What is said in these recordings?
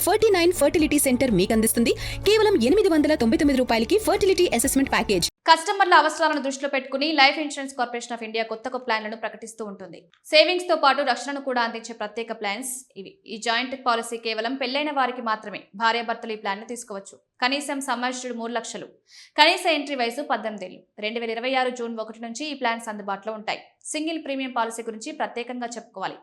49 fertility centre మీకు అందిస్తుంది కేవలం 899 రూపాయలకి ఫర్టిలిటీ అసెస్మెంట్ ప్యాకేజ్. కస్టమర్ల అవసరాలను దృష్టిలో పెట్టుకుని life insurance corporation of India కొత్త ప్లాన్లను ప్రకటిస్తూ ఉంటుంది. సేవింగ్స్ తో పాటు రక్షణను కూడా అందించే ప్రత్యేక ప్లాన్స్ ఇవి. ఈ జాయింట్ పాలసీ కేవలం పెళ్లైన వారికి మాత్రమే. భార్యాభర్తలు ఈ ప్లాన్ ను తీసుకోవచ్చు. కనీసం సమ్మర్చుడు 3 లక్షలు. కనీస ఎంట్రీ వయసు 18 ఏళ్లు. 2026 జూన్ 1 నుంచి ఈ ప్లాన్స్ అందుబాటులో ఉంటాయి. సింగిల్ ప్రీమియం పాలసీ గురించి ప్రత్యేకంగా చెప్పుకోవాలి.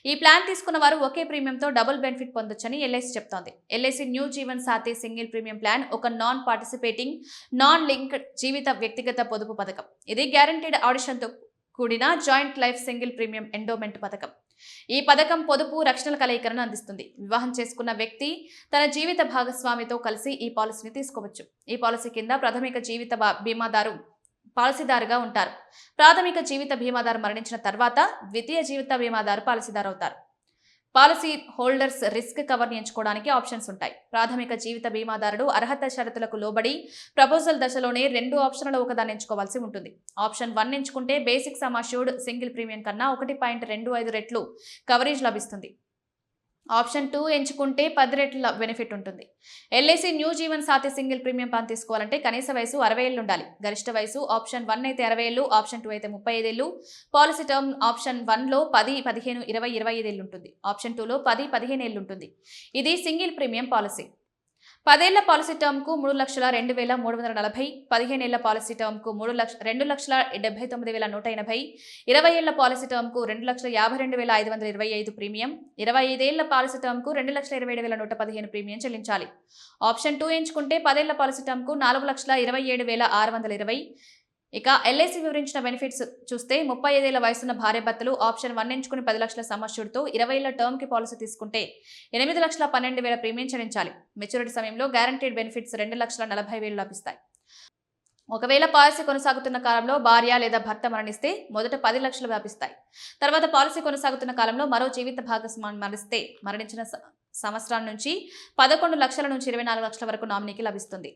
ఈ ప్లాన్ తీసుకున్న వారు ఒకే ప్రీమియంతో డబుల్ బెనిఫిట్ పొందొచ్చని ఎల్ఐసి చెప్తోంది. LIC new Jeevan Saathi single premium plan ఒక నాన్ పార్టిసిపేటింగ్ నాన్ లింక్డ్ జీవిత వ్యక్తిగత పొదుపు పథకం. ఇది గ్యారంటీడ్ ఆడిషన్తో కూడిన joint life single premium endowment పథకం. ఈ పథకం పొదుపు రక్షణల కలయికను అందిస్తుంది. వివాహం చేసుకున్న వ్యక్తి తన జీవిత భాగస్వామితో కలిసి ఈ పాలసీని తీసుకోవచ్చు. ఈ పాలసీ కింద ప్రాథమిక జీవిత బీమాదారు పాలసీదారుగా ఉంటారు. ప్రాథమిక జీవిత బీమాదారు మరణించిన తర్వాత ద్వితీయ జీవిత బీమాదారు పాలసీదారు అవుతారు. పాలసీ హోల్డర్స్ రిస్క్ కవర్ ఎంచుకోవడానికి ఆప్షన్స్ ఉంటాయి. ప్రాథమిక జీవిత బీమాదారుడు అర్హత షరతులకు లోబడి ప్రపోజల్ దశలోనే 2 ఆప్షన్లలో ఒకదాన్ని ఎంచుకోవాల్సి ఉంటుంది. ఆప్షన్ 1 ఎంచుకుంటే basic sum assured single premium కన్నా 1.25 రెట్లు కవరేజ్ లభిస్తుంది. ఆప్షన్ 2 ఎంచుకుంటే 10 రెట్ల బెనిఫిట్ ఉంటుంది. LIC new Jeevan Saathi single premium plan తీసుకోవాలంటే కనీస వయసు 60 ఏళ్లు ఉండాలి. గరిష్ట వయసు ఆప్షన్ 1 అయితే 60 ఏళ్లు, ఆప్షన్ 2 అయితే 35 ఏళ్లు. పాలసీ టర్మ్ ఆప్షన్ 1లో 10, 15, 20, 25 ఏళ్లు ఉంటుంది. ఆప్షన్ 2లో 10, 15 ఏళ్లు ఉంటుంది. ఇది సింగిల్ ప్రీమియం పాలసీ. 10 ఏళ్ల పాలసీ టర్మ్ కు 3,02,340, 15 ఏళ్ల పాలసీ టర్మ్ కు 2,79,180, 20 ఏళ్ల పాలసీ టర్మ్ కు 2,52,525 ప్రీమియం, 25 ఏళ్ల పాలసీ టర్మ్ కు 2,27,115 ప్రీమియం చెల్లించాలి. ఆప్షన్ 2 ఎంచుకుంటే 10 ఏళ్ల పాలసీ టర్మ్ కు 4,27,620. ఇక ఎల్ఐసి వివరించిన బెనిఫిట్స్ చూస్తే 35 ఏళ్ల వయసున్న భార్యాభర్తలు ఆప్షన్ 1 ఎంచుకుని 10 లక్షల సమ్ అష్యూర్డ్తో 20 ఏళ్ల టర్మ్ కి పాలసీ తీసుకుంటే 8,12,000 ప్రీమియం చెల్లించాలి. మెచ్యూరిటీ సమయంలో గ్యారంటీడ్ బెనిఫిట్స్ 2,40,000 లభిస్తాయి. ఒకవేళ పాలసీ కొనసాగుతున్న కాలంలో భార్య లేదా భర్త మరణిస్తే మొదట 10 లక్షలు లభిస్తాయి. తర్వాత పాలసీ కొనసాగుతున్న కాలంలో మరో జీవిత భాగస్వామి మరణిస్తే మరణించిన సంవత్సరాల నుంచి 11 లక్షల నుంచి 24 లక్షల వరకు నామినీకి లభిస్తుంది.